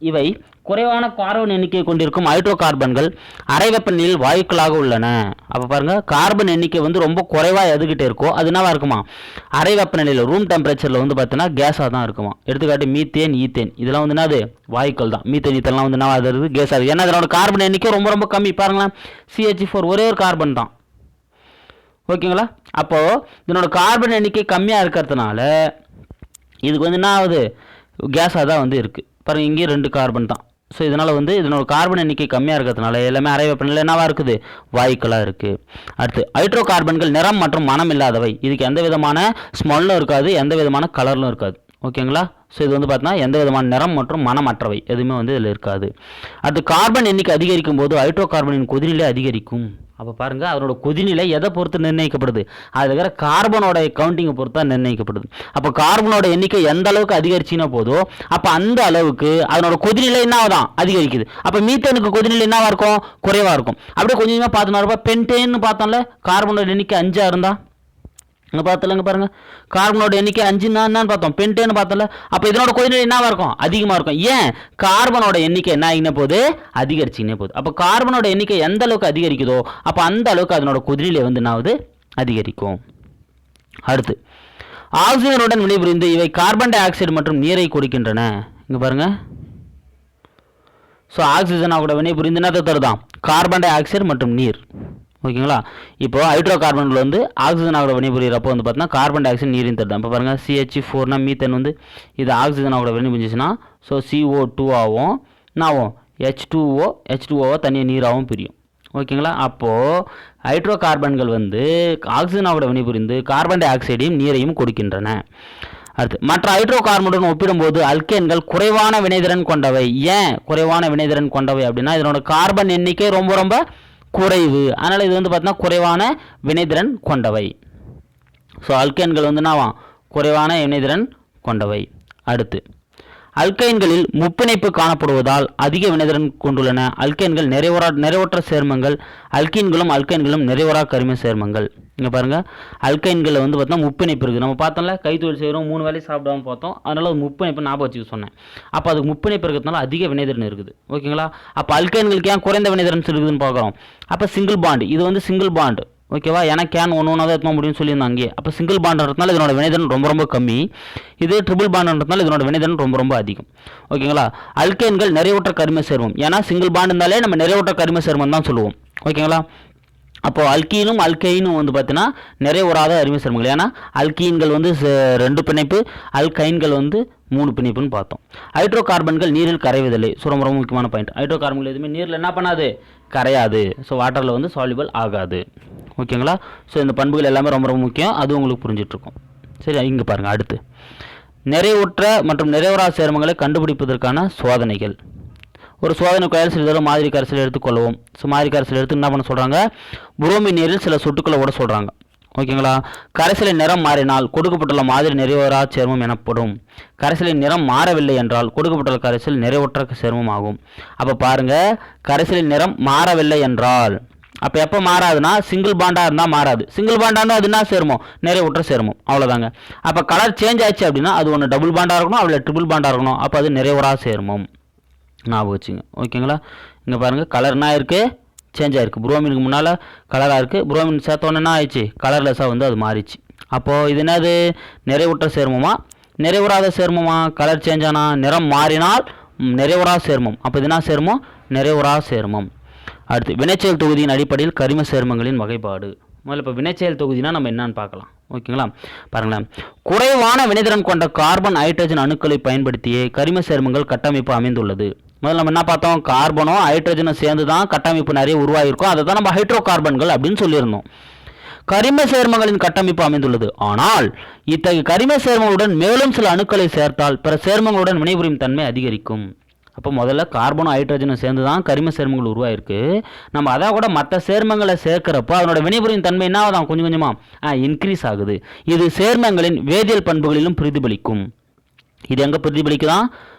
இவை குறைவான கார்பன் எண்ணிக்கை கொண்டிருக்கும் ஹைட்ரோ கார்பன்கள் அறை வெப்பநிலையில் வாயுக்களாக உள்ளன. அப்போ பாருங்கள், கார்பன் எண்ணிக்கை வந்து ரொம்ப குறைவாக எதுக்கிட்டே இருக்கோ அது என்னவா இருக்குமா, அறை வெப்பநிலையில் ரூம் டெம்பரேச்சரில் வந்து பார்த்தீங்கன்னா கேஸாக தான் இருக்குமா. எடுத்துக்காட்டு மீத்தேன், ஈத்தேன் இதெல்லாம் வந்து என்னது வாயுக்கள் தான். மீத்தேன், ஈத்தேன்லாம் வந்து என்னவா இருக்குது, கேஸாக இருக்குது. ஏன்னா அதனோட கார்பன் எண்ணிக்கை ரொம்ப ரொம்ப கம்மி. பாருங்களேன், CH4 ஒரே ஒரு கார்பன் தான். ஓகேங்களா? அப்போது இதனோட கார்பன் எண்ணிக்கை கம்மியாக இருக்கிறதுனால இதுக்கு வந்து என்ன ஆகுது, கேஸாக தான் வந்து இருக்குது. பாருங்கள், இங்கேயும் 2 கார்பன் தான். ஸோ இதனால் வந்து இதனோட கார்பன் எண்ணிக்கை கம்மியாக இருக்கிறதுனால எல்லாமே அறை வெப்பநிலை என்னவாக இருக்குது, வாயுக்களாக இருக்குது. அடுத்து ஹைட்ரோ கார்பன்கள் நிறம் மற்றும் மனம் இல்லாதவை. இதுக்கு எந்த விதமான ஸ்மெல்லும் இருக்காது, எந்த விதமான கலர்லும் இருக்காது. ஓகேங்களா? ஸோ இது வந்து பார்த்தீங்கன்னா எந்த விதமான நிறம் மற்றும் மனமற்றவை எதுவுமே வந்து இதில் இருக்காது. அடுத்து கார்பன் எண்ணிக்கை அதிகரிக்கும் போது ஹைட்ரோ கார்பனின் கொதிநிலை அதிகரிக்கும். அப்போ பாருங்கள், அதனோட கொதிநிலை எதை பொறுத்து நிர்ணயிக்கப்படுது, அதில் இருக்கிற கார்பனோட கவுண்டிங்கை பொறுத்து தான் நிர்ணயிக்கப்படுது. அப்போ கார்பனோட எண்ணிக்கை எந்த அளவுக்கு அதிகரிச்சினா போதோ அப்போ அந்த அளவுக்கு அதனோட கொதிநிலை என்னதான் அதிகரிக்குது. அப்போ மீத்தேனுக்கு கொதிநிலை என்னவாக இருக்கும், குறைவாக இருக்கும். அப்படியே கொஞ்சம் கொஞ்சமாக பார்த்தோம்னா பென்டேன்னு பார்த்தோம்ல, கார்பனோட எண்ணிக்கை 5 இருந்தால் இங்கே பார்த்தல, இங்கே பாருங்கள், கார்பனோட எண்ணிக்கை 5ன்னா என்னன்னு பார்த்தோம், பென்டேன்னு பார்த்தல. அப்போ இதனோட கொதிநிலை என்னவாக இருக்கும், அதிகமாக இருக்கும். ஏன், கார்பனோட எண்ணிக்கை என்ன ஆகின போது, அதிகரிச்சுன்னே போகுது. அப்போ கார்பனோட எண்ணிக்கை எந்த அளவுக்கு அதிகரிக்குதோ அப்போ அந்த அளவுக்கு அதனோட கொதிநிலை வந்து என்னாவது அதிகரிக்கும். அடுத்து ஆக்சிஜனுடன் வினைபுரிந்து இவை கார்பன் டை ஆக்சைடு மற்றும் நீரை கொடுக்கின்றன. இங்கே பாருங்கள், ஸோ ஆக்சிஜனாக கூட வினைபுரிந்து என்னத்தை தருதான், கார்பன் டை ஆக்சைடு மற்றும் நீர். ஓகேங்களா. இப்போ ஹைட்ரோ கார்பன்கள் வந்து ஆக்சிஜனாக வினைபுரியறப்போ வந்து பார்த்தீங்கன்னா கார்பன் டை ஆக்சைடு நீரின் தருது. இப்போ பாருங்கள் CH4னா மீத்தன் வந்து இது ஆக்சிஜனாக வினைபுரிஞ்சிச்சுன்னா ஸோ CO2 ஆகும், என்ன ஆகும், H2O தனியாக நீராகவும் பிரியும். ஓகேங்களா. அப்போது ஹைட்ரோ கார்பன்கள் வந்து ஆக்சிஜனாக வினைபுரிந்து கார்பன் டை ஆக்சைடையும் நீரையும் கொடுக்கின்றன. அடுத்து மற்ற ஹைட்ரோ கார்பனுடன் ஒப்பிடும்போது அல்கேன்கள் குறைவான வினைதிறன் கொண்டவை. ஏன் குறைவான வினைதிறன் கொண்டவை அப்படின்னா இதனோட கார்பன் எண்ணிக்கை ரொம்ப ரொம்ப குறைவு, அதனால் இது வந்து பார்த்தீங்கன்னா குறைவான வினைதிறன் கொண்டவை. ஸோ அல்கேன்கள் வந்து என்னவா குறைவான வினைதிறன் கொண்டவை. அடுத்து அல்கைன்களில் முப்பிணைப்பு காணப்படுவதால் அதிக வினைதிறன் கொண்டுள்ளன. அல்கைன்கள் நிறைவுற்ற சேர்மங்கள், அல்கைன்களும் நிறைவுறா கரிம சேர்மங்கள். இங்கே பாருங்கள் அல்கைன்களில் வந்து பார்த்தீங்கன்னா முப்பிணைப்பு இருக்குது. நம்ம பார்த்தோம்ல கைத்தொழில் செய்கிறோம் 3 வேலையை சாப்பிடாமல் பார்த்தோம், அதனால் அது முப்பிணைப்பு ஞாபகம் வச்சுக்க சொன்னேன். அப்போ அதுக்கு முப்பிணைப்பு இருக்கிறதுனால அதிக வினைதிறன் இருக்குது. ஓகேங்களா. அப்போ அல்கைன்களுக்கு ஏன் குறைந்த வினைதிறன் இருக்குதுன்னு பார்க்குறோம். அப்போ சிங்கிள் பாண்ட், இது வந்து சிங்கிள் பாண்ட். ஓகேவா. ஏன்னா கேன் ஒன்று தான் எடுத்து முடியும்னு சொல்லியிருந்தாங்க அங்கே. அப்போ சிங்கிள் பாண்டுன்றதுனால இதனோட வினைதிறன் ரொம்ப ரொம்ப கம்மி, இது ட்ரிபிள் பாண்டுன்றதுனால இதனோட வினைதிறன் ரொம்ப ரொம்ப அதிகம். ஓகேங்களா. அல்கைன்கள் நிறைவுற்ற கரிம சேர்மம், ஏன்னா சிங்கிள் பாண்ட் இருந்தாலே நம்ம நிறைவுற்ற கரிம சேர்மம் தான் சொல்லுவோம். ஓகேங்களா. அப்போது அல்கைனும் வந்து பார்த்தீங்கன்னா நிறைவுறாத கரிம சேர்மங்கள், ஏன்னா அல்கீன்கள் வந்து 2 பிணைப்பு, அல்கைன்கள் வந்து 3 பிணைப்புன்னு பார்த்தோம். ஹைட்ரோ கார்பன்கள் நீரில் கரைவதில்லை. ஸோ ரொம்ப ரொம்ப முக்கியமான பாயிண்ட். ஹைட்ரோ கார்பன்கள் எதுவுமே நீரில் என்ன பண்ணாது, கரையாது. ஸோ வாட்டரில் வந்து சால்யூபிள் ஆகாது. ஓகேங்களா. ஸோ இந்த பண்புகள் எல்லாமே ரொம்ப ரொம்ப முக்கியம், அது உங்களுக்கு புரிஞ்சிட்ருக்கும். சரி, இங்கே பாருங்கள். அடுத்து நிறைவுற்ற மற்றும் நிறைவுறா சேர்மங்களை கண்டுபிடிப்பதற்கான சோதனைகள். ஒரு சோதனை குழாயில் சிறிதளவு மாதிரி கரைசல் எடுத்துக்கொள்ளவும். ஸோ மாதிரி கரைசல் எடுத்து என்ன பண்ண சொல்கிறாங்க, புரோமின் நீரில் சில சொட்டுக்களை ஓட சொல்கிறாங்க. ஓகேங்களா. கரைசலின் நிறம் மாறினால் கொடுக்கப்பட்டுள்ள மாதிரி நிறைவுறா சேர்மம் எனப்படும். கரைசலின் நிறம் மாறவில்லை என்றால் கொடுக்கப்பட்டுள்ள கரைசல் நிறைவுற்ற சேர்மம் ஆகும். அப்போ பாருங்கள், கரைசலின் நிறம் மாறவில்லை என்றால் அப்போ எப்போ மாறாதுன்னா சிங்கிள் பாண்டாக இருந்தால் மாறாது. சிங்கிள் பாண்டாக இருந்தால் அது என்ன சேர்மம், நிறைவுற்ற சேர்மம், அவ்வளோதாங்க. அப்போ கலர் சேஞ்ச் ஆச்சு அப்படின்னா அது ஒன்று டபுள் பாண்டாக இருக்கணும், அதில் ட்ரிபிள் பாண்டாக இருக்கணும். அப்போ அது நிறைவுறா சேர்மம், ஞாபகம் வச்சுங்க. ஓகேங்களா. இங்கே பாருங்கள் கலர்னா இருக்குது, சேஞ்ச் ஆகிருக்கு. புரோமினுக்கு முன்னால் கலராக இருக்குது, புரோமின் சேர்த்தோன்னே என்ன ஆயிடுச்சு, கலர்லெஸ்ஸாக வந்து அது மாறிச்சு. அப்போது இது என்னது, நிறைவுற்ற சேர்மமா நிறைவுறாத சேர்மமா. கலர் சேஞ்ச் ஆனால் நிறம் மாறினால் நிறைவுறா சேர்மம். அப்போ இது என்ன சேர்மம், நிறைவுறா சேர்மம். அடுத்து வினைச்செயல் தொகுதியின் அடிப்படையில் கரிம சேர்மங்களின் வகைப்பாடு. முதல்ல இப்போ வினைச்செயல் தொகுதினா நம்ம என்னன்னு பார்க்கலாம். ஓகேங்களா. பாருங்களேன், குறைவான வினைதிறன் கொண்ட கார்பன் ஹைட்ரஜன் அணுக்களை பயன்படுத்தியே கரிம சேர்மங்கள் கட்டமைப்பு அமைந்துள்ளது. முதல்ல நம்ம என்ன பார்த்தோம், கார்பனும் ஹைட்ரஜனும் சேர்ந்து தான் கட்டமைப்பு நிறைய உருவாகிருக்கும், அதை தான் நம்ம ஹைட்ரோ கார்பன்கள் அப்படின்னு சொல்லியிருந்தோம். கரிம சேர்மங்களின் கட்டமைப்பு அமைந்துள்ளது. ஆனால் இத்தகைய கரிம சேர்மங்களுடன் மேலும் சில அணுக்களை சேர்த்தால் பிற சேர்மங்களுடன் வினைபுரியும் தன்மை அதிகரிக்கும். அப்போ முதல்ல கார்பனும் ஹைட்ரஜனும் சேர்ந்து தான் கரிம சேர்மங்கள் உருவாயிருக்கு. நம்ம அதை கூட மற்ற சேர்மங்களை சேர்க்கிறப்போ அதனோட வினைபுரியும் தன்மை என்ன ஆகுதான், கொஞ்சம் கொஞ்சமாக இன்க்ரீஸ் ஆகுது. இது சேர்மங்களின் வேதியியல் பண்புகளிலும் பிரதிபலிக்கும். இது எங்கே பிரதிபலிக்குதான்,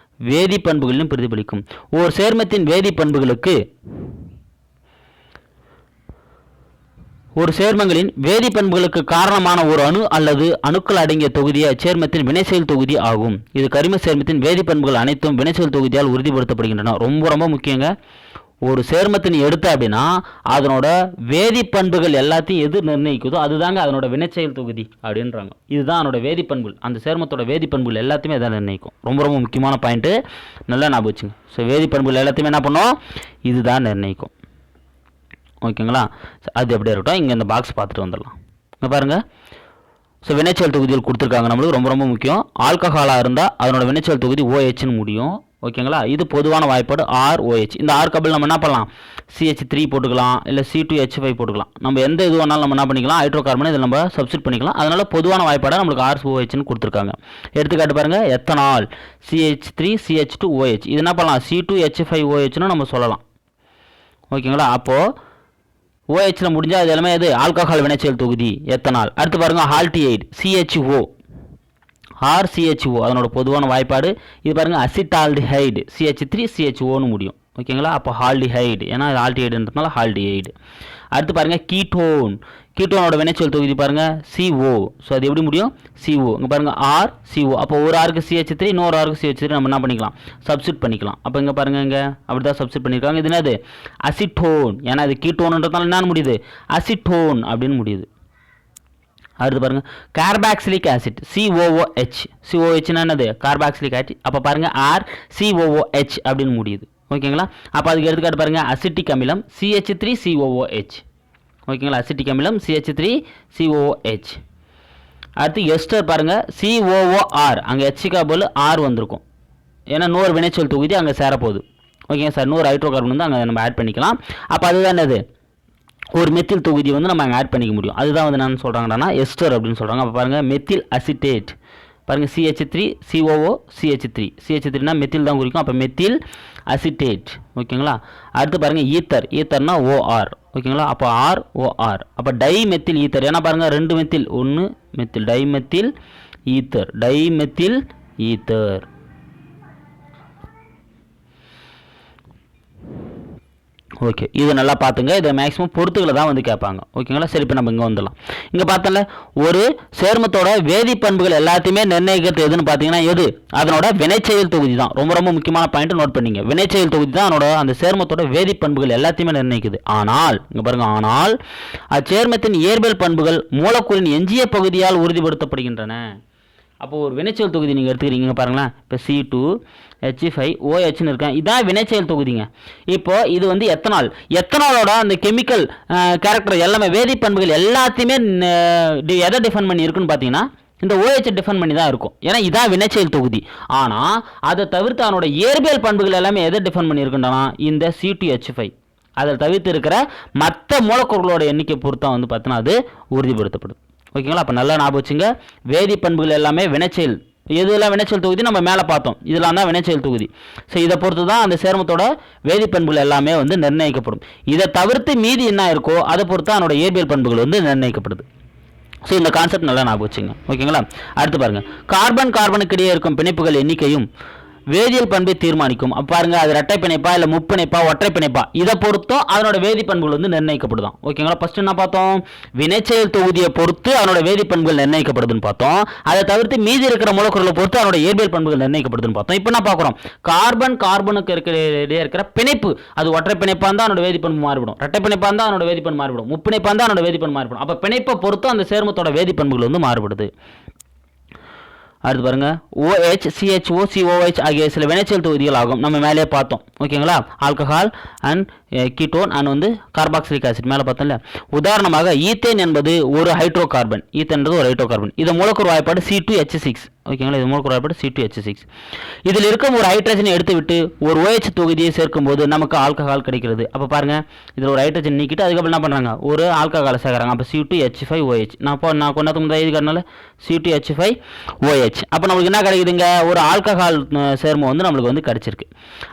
வேதி பண்புகளிலும் பிரதிபலிக்கும். ஒரு சேர்மத்தின் வேதி பண்புகளுக்கு ஒரு சேர்மங்களின் வேதி பண்புகளுக்கு காரணமான ஒரு அணு அல்லது அணுக்கள் அடங்கிய தொகுதியே அச்சேர்மத்தின் வினைச்செயல் தொகுதி ஆகும். இது கரிம சேர்மத்தின் வேதி பண்புகள் அனைத்தும் வினைச்செயல் தொகுதியால் உறுதிப்படுத்தப்படுகின்றன. ரொம்ப ரொம்ப முக்கியங்க. ஒரு சேர்மத்தின் எடுத்த அப்படின்னா அதனோட வேதி பண்புகள் எல்லாத்தையும் எது நிர்ணயிக்குதோ அதுதாங்க அதனோட வினைச்செயல் தொகுதி அப்படின்றாங்க. இதுதான் அதனோட வேதி பண்புகள், அந்த சேர்மத்தோட வேதி பண்புகள் எல்லாத்தையுமே எதை நிர்ணயிக்கும். ரொம்ப ரொம்ப முக்கியமான பாயிண்ட்டு, நல்லா ஞாபகம் வச்சுங்க. ஸோ வேதி பண்புகள் எல்லாத்தையுமே என்ன பண்ணோம், இதுதான் நிர்ணயிக்கும். ஓகேங்களா. அது எப்படியா இருக்கட்டும், இங்கே இந்த பாக்ஸ் பார்த்துட்டு வந்துடலாம். இங்கே பாருங்கள். ஸோ வினைச்செயல் தொகுதியில் கொடுத்துருக்காங்க நம்மளுக்கு, ரொம்ப ரொம்ப முக்கியம். ஆல்கஹாலாக இருந்தால் அதனோட வினைச்செயல் தொகுதி OHன்னு முடியும். ஓகேங்களா. இது பொதுவான வாய்ப்பாடு ROH. இந்த R கபில் நம்ம என்ன பண்ணலாம், CH3 போட்டுக்கலாம், இல்லை C2H5 போட்டுக்கலாம். நம்ம எந்த இது வேணாலும் நம்ம என்ன பண்ணிக்கலாம், ஹைட்ரோ கார்பனை இதில் நம்ம சப்ஸ்டிட் பண்ணிக்கலாம். அதனால் பொதுவான வாய்ப்பாடாக நம்மளுக்கு ROHன்னு கொடுத்துருக்காங்க. எடுத்துக்காட்டு பாருங்கள், எத்தனால் CH3 CH2OH. இது என்ன பண்ணலாம், C2H5OHன்னு நம்ம சொல்லலாம். ஓகேங்களா. அப்போது OHல முடிஞ்சால் அது எல்லாமே எது, ஆல்கஹால் வினைச்செயல் தொகுதி எத்தனால். அடுத்து பாருங்கள் ஆல்டிஹைடு CHO, RCHO அதனோட பொதுவான வாய்ப்பாடு. இது பாருங்கள் அசிட்டால்டிஹைடு CH3 CHOன்னு முடியும். ஓகேங்களா. அப்போ ஆல்டிஹைடு, ஏன்னா அது ஆல்டிஹைடுன்றதுனால ஆல்டிஹைடு. அடுத்து பாருங்கள் கீட்டோன், கீட்டோனோட வினைச்சொல் தொகுதி பாருங்கள் CO. ஸோ அது எப்படி முடியும், CO. இங்கே பாருங்கள் RCO. அப்போ ஒரு ஆருக்கு CH3, இன்னொரு ஆருக்கு CH3 நம்ம என்ன பண்ணிக்கலாம், சப்ஸ்டிட் பண்ணிக்கலாம். அப்போ இங்கே பாருங்கள், இங்கே அப்படி தான் சப்ஸ்டிட் பண்ணியிருக்காங்க. இது என்னது, அசிட்டோன், ஏன்னா இது கீட்டோன்றதுனால என்ன முடியுது, அசிட்டோன் அப்படின்னு முடியுது. அடுத்து பாருங்கள் கார்பாக்சிலிக் ஆசிட் COOH. COOHனா என்னது, கார்பாக்சிலிக் ஆசிட். அப்போ பாருங்கள் RCOOH அப்படின்னு முடியுது. ஓகேங்களா. அப்போ அதுக்கு எடுத்துக்காட்டு பாருங்கள் அசிட்டிக் அமிலம் CH3COOH. ஓகேங்களா, அசிட்டிக் அமிலம் CH3COOH. அடுத்து எஸ்டர் பாருங்கள் COOR, அங்கே ஹெச்சுக்கா பதில் ஆர் வந்திருக்கும், ஏன்னா இன்னொரு வினைச்சொல் தொகுதி அங்கே சேரப்போகுது. ஓகேங்க சார், இன்னொரு ஹைட்ரோகார்பன் வந்து அங்கே நம்ம ஆட் பண்ணிக்கலாம். அப்போ அதுதான் என்னது, ஒரு மெத்தில் தொகுதி வந்து நம்ம அங்கே ஆட் பண்ணிக்க முடியும். அதுதான் வந்து நான் சொல்கிறாங்கன்னா எஸ்டர் அப்படின்னு சொல்கிறாங்க. அப்போ பாருங்கள் மெத்தில் அசிட்டேட் பாருங்கள் CH3COO CH3னா மெத்தில் தான் குறிக்கும். அப்போ மெத்தில் அசிட்டேட். ஓகேங்களா, அடுத்து பாருங்கள் ஈத்தர்னா OR. ஓகேங்களா, அப்போ ROR. அப்போ டை மெத்தில் ஈத்தர், ஏன்னா பாருங்கள் 2 methyl, 1 methyl, dimethyl ether. Okay, இது நல்லா பார்த்துங்க. இதை மேக்ஸிமம் பொறுத்துக்களை தான் வந்து கேட்பாங்க. ஓகேங்களா, சரி, இப்போ நம்ம இங்கே வந்துடலாம். இங்கே பார்த்தோம்ல, ஒரு சேர்மத்தோட வேதிப்பண்புகள் எல்லாத்தையுமே நிர்ணயிக்கிறது எதுன்னு பார்த்தீங்கன்னா அதனோட வினைச்செயல் தொகுதி தான். ரொம்ப ரொம்ப முக்கியமான பாயிண்ட் நோட் பண்ணிங்க. வினைச்செயல் தொகுதி தான் அதனோட அந்த சேர்மத்தோட வேதிப்பண்புகள் எல்லாத்தையுமே நிர்ணயிக்குது. ஆனால் இங்கே பாருங்க, அச்சேர்மத்தின் இயற்பியல் பண்புகள் மூலக்கூறின் எஞ்சிய பகுதியால் உறுதிப்படுத்தப்படுகின்றன. அப்போ ஒரு வினைச்செயல் தொகுதி நீங்கள் எடுத்துக்கிறீங்க பாருங்களேன். இப்போ C2H5OHன்னு இருக்கேன், இதான் வினைச்செயல் தொகுதிங்க. இப்போ இது வந்து எத்தனாலோட அந்த கெமிக்கல் கேரக்டர் எல்லாமே வேதிப்பண்புகள் எல்லாத்தையுமே எதை டிஃபைன் பண்ணி இருக்குன்னு பார்த்தீங்கன்னா இந்த OH டிஃபைன் பண்ணி தான் இருக்கும், ஏன்னா இதான் வினைச்செயல் தொகுதி. ஆனால் அதை தவிர்த்து அதனோட இயற்பியல் பண்புகள் எல்லாமே எதை டிஃபைன் பண்ணியிருக்குன்னா இந்த C2H5. அதில் தவிர்த்து இருக்கிற மற்ற மூலக்கூறுகளோட எண்ணிக்கை பொறுத்தா வந்து பார்த்தீங்கன்னா அது உறுதிப்படுத்தப்படுது. ஓகேங்களா, அப்போ நல்லா ஞாபகம் வச்சுங்க. வேதிப்பண்புகள் எல்லாமே வினைச்செயல், இதெல்லாம் வினைச்செயல் தொகுதி நம்ம மேலே பார்த்தோம், இதெல்லாம் தான் வினைச்செயல் தொகுதி. ஸோ இதை பொறுத்து தான் அந்த சேர்மத்தோட வேதிப்பண்புகள் எல்லாமே வந்து நிர்ணயிக்கப்படும். இதை தவிர்த்து மீதி என்ன இருக்கோ அதை பொறுத்து அதனோட இயற்பியல் பண்புகள் வந்து நிர்ணயிக்கப்படுது. ஸோ இந்த கான்செப்ட் நல்லா ஞாபகம் வச்சுங்க. ஓகேங்களா, அடுத்து பாருங்கள், கார்பனுக்கு இடையே இருக்கும் பிணைப்புகள் எண்ணிக்கையும் வேதியியல் பண்பை தீர்மானிக்கும். அப்போ பாருங்க, அது இரட்டை பிணைப்பா இல்லை முப்பிணைப்பா ஒற்றை பிணைப்பா, இதை பொறுத்தும் அதனோட வேதிப்பண்புகள் வந்து நிர்ணயிக்கப்படுதான். ஓகேங்களா, ஃபர்ஸ்ட் என்ன பார்த்தோம், வினைச்செயல் தொகுதியை பொறுத்து அதனோட வேதிப்பண்புகள் நிர்ணயிக்கப்படுதுன்னு பார்த்தோம். அதை தவிர்த்து மீதி இருக்கிற மூலக்கூறுகளை பொறுத்து அதனோட இயற்பியல் பண்புகள் நிர்ணயிக்கப்படுதுன்னு பார்த்தோம். இப்போ என்ன பார்க்குறோம், கார்பனுக்கு இருக்கிற பிணைப்பு, அது ஒற்றை பிணைப்பா இருந்தால் அதனோட வேதிப்பண்பு மாறுபடும், இரட்டை பிணைப்பா இருந்தால் அதனோட வேதிப்பண்பு மாறுபடும், முப்பிணைப்பா இருந்தால் அதனோட வேதிப்பண்பு மாறுபடும். அப்போ பிணைப்பை பொறுத்து அந்த சேர்மத்தோட வேதிப்பண்புகள் வந்து மாறுபடுது. அடுத்து பாருங்க, OH CHO COH ஆகிய சில வினைச்செயல் தொகுதிகள் ஆகும். நம்ம மேலே பார்த்தோம். ஓகேங்களா, ஆல்கஹால் அண்ட் கீட்டோன் அண்ட் வந்து கார்பாக்சிலிக் ஆசிட் மேலே பார்த்தோம்ல. உதாரணமாக ஈத்தேன் என்பது ஒரு ஹைட்ரோகார்பன். ஈத்தேன்றது ஒரு ஹைட்ரோகார்பன். இது மூலக்கூறு வாய்ப்பாடு C2H6. ஓகேங்களா, இது மூலக்கூறு வாய்ப்பாடு C2H6. இதில் இருக்கும் ஒரு ஹைட்ரஜனை எடுத்துவிட்டு ஒரு OH தொகுதியை சேர்க்கும் போது நமக்கு ஆல்கஹால் கிடைக்கிறது. அப்போ பாருங்க, இதில் ஒரு ஹைட்ரஜன் நீக்கிட்டு அதுக்கப்புறம் என்ன பண்ணுறாங்க, ஒரு ஆல்கஹாலை சேர்க்குறாங்க. அப்போ C2H5OH. நான் கொண்டாந்து முந்தைய எழுதிக்கிறதுனால C2H5OH. அப்போ நம்மளுக்கு என்ன கிடைக்குதுங்க, ஒரு ஆல்கஹால் சேர்மம் வந்து நம்மளுக்கு வந்து கிடைச்சிருக்கு.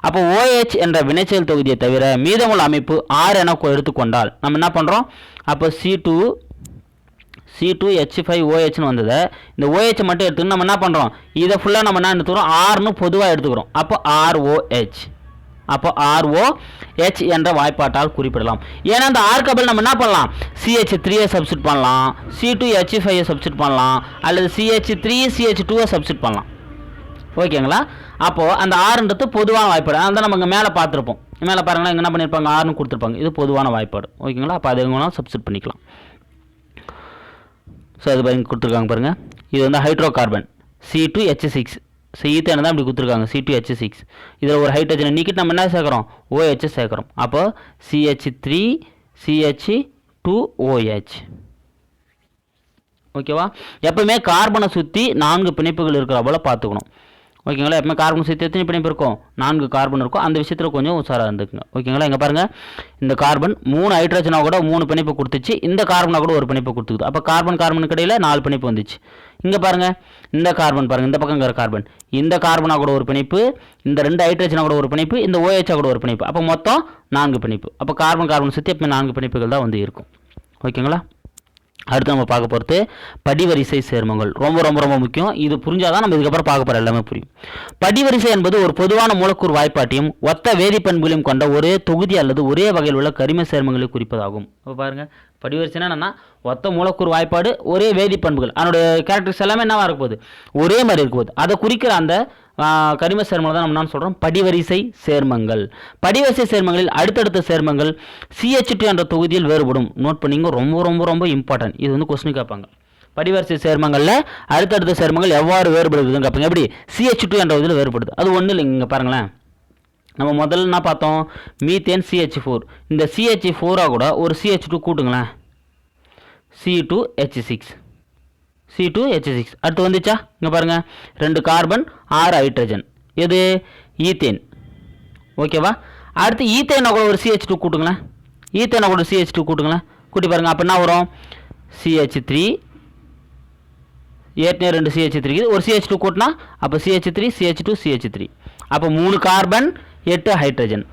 அப்போ OH என்ற வினைச்செயல் தொகுதியை தவிர மீதமுள்ள அமைப்பு R என எடுத்துக்கொண்டால் நம்ம என்ன பண்ணுறோம், அப்போ C2H5OHன்னு வந்ததை இந்த OH மட்டும் எடுத்துக்கணும். நம்ம என்ன பண்ணுறோம், இதை ஃபுல்லாக நம்ம என்ன எடுத்துக்கிறோம், Rன்னு பொதுவாக எடுத்துக்கிறோம். அப்போ ROH. அப்போ ROH என்ற வாய்ப்பாட்டால் குறிப்பிடலாம். ஏன்னா அந்த R கபல் நம்ம என்ன பண்ணலாம், CH3 சப்ஸ்டிட் பண்ணலாம், C2H5 சப்ஸ்டிட் பண்ணலாம், அல்லது CH3CH2 சப்ஸ்டிட் பண்ணலாம். ஓகேங்களா, அப்போது அந்த ஆறுன்றது பொதுவான வாய்ப்பாடு. அதனால் நம்ம இங்கே மேலே பார்த்துருப்போம். மேலே பாருங்களா, இங்கே என்ன பண்ணியிருப்பாங்க, ஆறுன்னு கொடுத்துருப்பாங்க. இது பொதுவான வாய்ப்பாடு. ஓகேங்களா, அப்போ அது எங்கன்னா சப்ஸ்டிட் பண்ணிக்கலாம். ஸோ அது பாருங்க கொடுத்துருக்காங்க பாருங்கள், இது வந்து ஹைட்ரோகார்பன் C2H6. ஸோ ஈத்தேன் தான் இப்படி கொடுத்துருக்காங்க C2H6. இதில் ஒரு ஹைட்ரஜனை நீக்கிட்டு நம்ம என்ன சேர்க்குறோம், OH சேர்க்குறோம். அப்போ CH3CH2OH. ஓகேவா, எப்பவுமே கார்பனை சுற்றி 4 பிணைப்புகள் இருக்கிற போல் பார்த்துக்கணும். ஓகேங்களா, எப்பவுமே கார்பன் சுற்றி எத்தனை பிணைப்பு இருக்கும், 4 கார்பன் இருக்கும். அந்த விஷயத்தில் கொஞ்சம் உஷாராக இருந்துக்குங்க. ஓகேங்களா, இங்கே பாருங்கள், இந்த கார்பன் 3 ஹைட்ரஜனாக கூட 3 பிணைப்பு கொடுத்துச்சு, இந்த கார்பனாக கூட ஒரு பிணைப்பு கொடுத்துக்குது. அப்போ கார்பனுக்கு இடையில் 4 பிணைப்பு வந்துச்சு. இங்கே பாருங்கள், இந்த கார்பன் பாருங்கள், இந்த பக்கம் இருக்கிற கார்பன், இந்த கார்பனாக கூட ஒரு பிணைப்பு, இந்த 2 ஹைட்ரஜனாக கூட ஒரு பிணைப்பு, இந்த OH கூட ஒரு பிணைப்பு. அப்போ மொத்தம் 4 பிணைப்பு. அப்போ கார்பன் சுற்றி எப்போ 4 பிணைப்புகள் தான் வந்து இருக்கும். ஓகேங்களா, அடுத்து நம்ம பார்க்க போகிறது படிவரிசை சேர்மங்கள். ரொம்ப ரொம்ப ரொம்ப முக்கியம். இது புரிஞ்சாதான் நம்ம இதுக்கப்புறம் பார்க்க போகிற எல்லாமே புரியும். படிவரிசை என்பது ஒரு பொதுவான மூலக்கூறு வாய்ப்பாட்டையும் ஒத்த வேதிப்பண்புகளையும் கொண்ட ஒரே தொகுதி அல்லது ஒரே வகையில் உள்ள கரிம சேர்மங்களை குறிப்பதாகும். இப்போ பாருங்கள், படிவரிசைனா என்னன்னா, ஒத்த மூலக்கூறு வாய்ப்பாடு, ஒரே வேதிப்பண்புகள், அதனுடைய கேரக்டரிஸ்டிக்ஸ் எல்லாமே என்னவா இருக்க போகுது, ஒரே மாதிரி இருக்க போகுது. அதை குறிக்கிற அந்த கரிம சேர்மங்கள் தான் நம்ம என்ன சொல்கிறோம், படிவரிசை சேர்மங்கள். படிவரிசை சேர்மங்களில் அடுத்தடுத்த சேர்மங்கள் CH2 என்ற தொகுதியில் வேறுபடும். நோட் பண்ணிங்க, ரொம்ப ரொம்ப ரொம்ப இம்பார்ட்டன்ட். இது வந்து கொஸ்டின் கேட்பாங்க. படிவரிசை சேர்மங்களில் அடுத்தடுத்த சேர்மங்கள் எவ்வாறு வேறுபடுதுன்னு கேட்பாங்க. எப்படி CH2 என்ற இதில் வேறுபடுது, அது ஒன்றும் இல்லைங்க. இங்கே பாருங்களேன், நம்ம முதல்ல என்ன பார்த்தோம், மீத்தேன் CH4. இந்த CH4 கூட ஒரு CH2 கூட்டுங்களேன். C2H6 C2H6. அடுத்து வந்துச்சா இங்கே பாருங்கள் 2 கார்பன் 6 ஹைட்ரஜன். இது ஈத்தேன். ஓகேவா? அடுத்து ஈத்தேனை கூட ஒரு CH2 கூட்டுங்களேன். ஈத்தேனை கூட CH2 கூட்டுங்களேன். கூட்டி பாருங்கள். அப்போ என்ன வரும்? CH3 ஏற்கனவே 2 CH3 ஒரு CH2 கூட்டினா அப்போ CH3 CH2 CH3. அப்போ 3 கார்பன் 8 ஹைட்ரஜன்.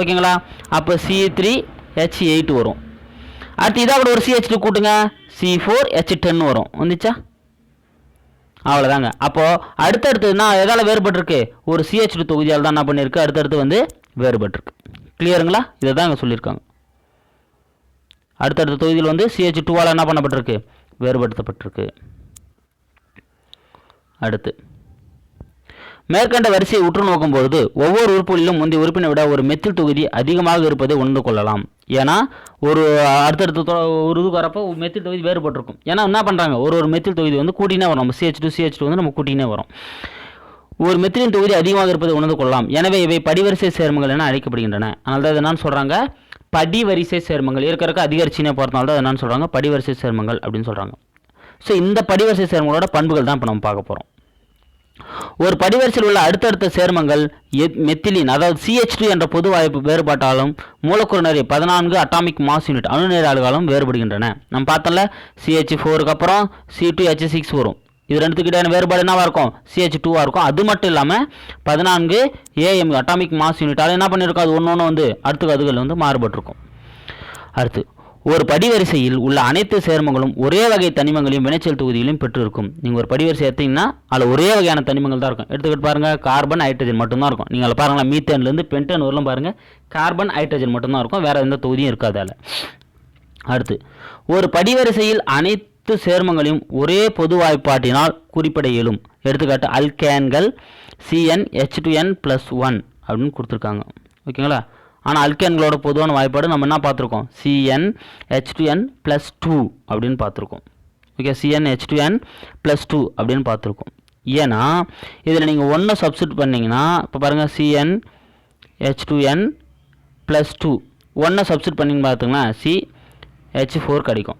ஓகேங்களா? அப்போ C3H8 வரும். அடுத்து இதாக கூட ஒரு CH2 கூட்டுங்க. C4H10 வரும். வந்துச்சா? அவ்வளோதாங்க. அப்போது அடுத்தடுத்துனா எதால் வேறுபட்டிருக்கு? ஒரு CH2 தொகுதியால் தான் என்ன பண்ணியிருக்கு? அடுத்தடுத்து வந்து வேறுபட்டிருக்கு. கிளியருங்களா? இதை தான் இங்கே சொல்லியிருக்காங்க. அடுத்தடுத்த தொகுதியில் வந்து CH2வால் என்ன பண்ணப்பட்டிருக்கு? வேறுபடுத்தப்பட்டிருக்கு. அடுத்து மேற்கண்ட வரிசையை உற்று நோக்கும்போது ஒவ்வொரு உறுப்புகளிலும் முந்தைய உறுப்பினை விட ஒரு மெத்தில் தொகுதி அதிகமாக இருப்பதை உணர்ந்து கொள்ளலாம். ஏன்னா ஒரு அடுத்தடுத்த ஒரு இதுக்கு வரப்போ மெத்தில் தொகுதி வேறுபட்டிருக்கும். ஏன்னா என்ன பண்ணுறாங்க? ஒரு மெத்தில் தொகுதி வந்து கூட்டினே வரும். நம்ம CH2 வந்து நம்ம கூட்டினே வரும். ஒரு மெத்திலின் தொகுதி அதிகமாக இருப்பதை உணர்ந்து கொள்ளலாம். எனவே இவை படிவரிசை சேர்மங்கள் என அழைக்கப்படுகின்றன. அதனால தான் என்னன்னு சொல்கிறாங்க? படிவரிசை சேர்மங்கள். இருக்க அதிகரிச்சினே போகிறதுனால தான் என்னன்னு சொல்கிறாங்க? படிவரிசை சேர்மங்கள் அப்படின்னு சொல்கிறாங்க. ஸோ இந்த படிவரிசை சேர்மங்களோட பண்புகள் தான் இப்போ நம்ம பார்க்க போகிறோம். ஒரு படிவரிசையில் உள்ள அடுத்தடுத்த சேர்மங்கள் மெத்திலின் அதாவது CH2 என்ற பொது வாய்ப்பு வேறுபாட்டாலும் மூலக்கூறு நிறைய 14 அட்டாமிக் மாஸ் யூனிட் அணு நேர அலகாலும் வேறுபடுகின்றன. நம்ம பார்த்தோம்ல CH4க்கு அப்புறம் C2H6 வரும். இது ரெண்டுத்துக்கிட்ட வேறுபாடு என்னவாக இருக்கும்? CH2வாக இருக்கும். அது மட்டும் இல்லாமல் 14 AM அட்டாமிக் மாஸ் யூனிட்டால் என்ன பண்ணியிருக்கும்? அது ஒன்று வந்து அடுத்த அதுகள் வந்து மாறுபட்டிருக்கும். அடுத்து ஒரு படிவரிசையில் உள்ள அனைத்து சேர்மங்களும் ஒரே வகை தனிமங்களையும் வினைச்சல் தொகுதிகளையும் பெற்றிருக்கும். நீங்கள் ஒரு படிவரிசை எடுத்தீங்கன்னா அதில் ஒரே வகையான தனிமங்கள் தான் இருக்கும். எடுத்துக்கிட்டு பாருங்கள், கார்பன் ஹைட்ரஜன் மட்டும்தான் இருக்கும். நீங்கள் அதில் பாருங்களா, மீத்தேன்லேருந்து பென்டேன் வரலாம் பாருங்கள், கார்பன் ஹைட்ரஜன் மட்டும்தான் இருக்கும். வேறு எந்த தொகுதியும் இருக்காது அதில். அடுத்து ஒரு படிவரிசையில் அனைத்து சேர்மங்களையும் ஒரே பொது வாய்ப்பாட்டினால் குறிப்பிட இயலும். எடுத்துக்காட்டு அல்கேன்கள் CnH2n+1 அப்படின்னு கொடுத்துருக்காங்க. ஓகேங்களா? ஆனால் அல்கேன்களோட பொதுவான வாய்ப்பாடு நம்ம என்ன பார்த்துருக்கோம்? CnH2n+2 அப்படின்னு பார்த்துருக்கோம். ஓகே, CnH2n+2 அப்படின்னு பார்த்துருக்கோம். ஏன்னா இதில் நீங்கள் 1 சப்ஸ்டிட் பண்ணிங்கன்னா இப்போ பாருங்கள், CnH2n+2 1 சப்ஸ்டிட் பண்ணிங்க பார்த்துங்களா CH4 கிடைக்கும்.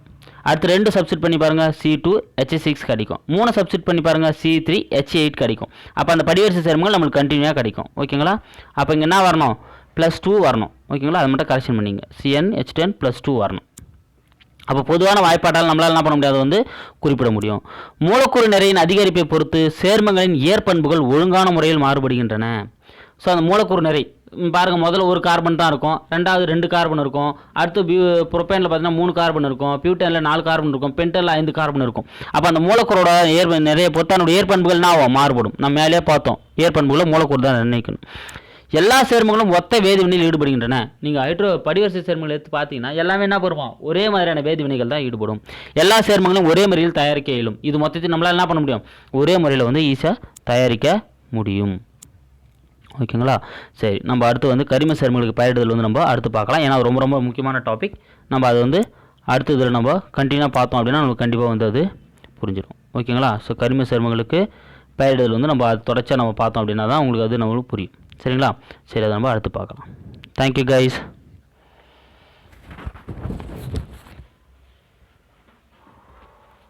அடுத்து 2 சப்ஸ்டிட் பண்ணி பாருங்கள் C2H6 கிடைக்கும். 3 சப்ஸ்டிட் பண்ணி பாருங்கள் C3H8 கிடைக்கும். அப்போ அந்த படிவரிசை சேர்மங்கள் நம்மளுக்கு கண்டினியூவாக கிடைக்கும். ஓகேங்களா? அப்போ இங்கே என்ன வரணும்? +2 வரணும். ஓகேங்களா? அதை மட்டும் கரெக்ஷன் பண்ணிங்க. CnH10+2 வரணும். அப்போ பொதுவான வாய்ப்பாட்டால் நம்மளால் என்ன பண்ண முடியாது? வந்து குறிப்பிட முடியும். மூலக்கூறு நிறையின் அதிகரிப்பை பொறுத்து சேர்மங்களின் ஏற்பண்புகள் ஒழுங்கான முறையில் மாறுபடுகின்றன. ஸோ அந்த மூலக்கூறு நிறை பாருங்கள், முதல்ல ஒரு கார்பன் தான் இருக்கும், ரெண்டாவது 2 கார்பன் இருக்கும், அடுத்து புரோப்பேனில் பார்த்தீங்கன்னா 3 கார்பன் இருக்கும், பியூட்டேனில் 4 கார்பன் இருக்கும், பென்டனில் 5 கார்பன் இருக்கும். அப்போ அந்த மூலக்கூறோட நிறைய பொறுத்து அதனுடைய ஏற்பண்புகள் என்ன ஆகும்? மாறுபடும். நம்ம மேலே பார்த்தோம், ஏற்பண்புகளை மூலக்கூறு தான் நிர்ணயிக்கணும். எல்லா சேர்மங்களும் ஒத்த வேதிவினையில் ஈடுபடுகின்றன. நீங்கள் படிவரிசை சேர்மங்கள் எடுத்து பார்த்தீங்கன்னா எல்லாமே என்ன பண்ணுவோம்? ஒரே மாதிரியான வேதிவினைகள் தான் ஈடுபடும். எல்லா சேர்மங்களும் ஒரே முறையில் தயாரிக்க இயலும். இது மொத்தத்தில் நம்மளால் என்ன பண்ண முடியும்? ஒரே முறையில் வந்து ஈஸியாக தயாரிக்க முடியும். ஓகேங்களா? சரி, நம்ம அடுத்து வந்து கரிம சேர்மங்களுக்கு பெயரிடுதல் வந்து நம்ம அடுத்து பார்க்கலாம். ஏன்னா ரொம்ப ரொம்ப முக்கியமான டாபிக். நம்ம அது வந்து அடுத்த இதில் நம்ம கண்டினியூவாக பார்த்தோம் அப்படின்னா நமக்கு கண்டிப்பாக வந்து அது புரிஞ்சிடும். ஓகேங்களா? ஸோ கரிம சேர்மங்களுக்கு பெயரிடுதல் வந்து நம்ம அது தொடர்ச்சியாக நம்ம பார்த்தோம் அப்படின்னா தான் உங்களுக்கு அது நம்மளுக்கு புரியும். சரிங்களா? சரி, அதை நம்ம அடுத்து பார்க்கலாம். Thank you guys.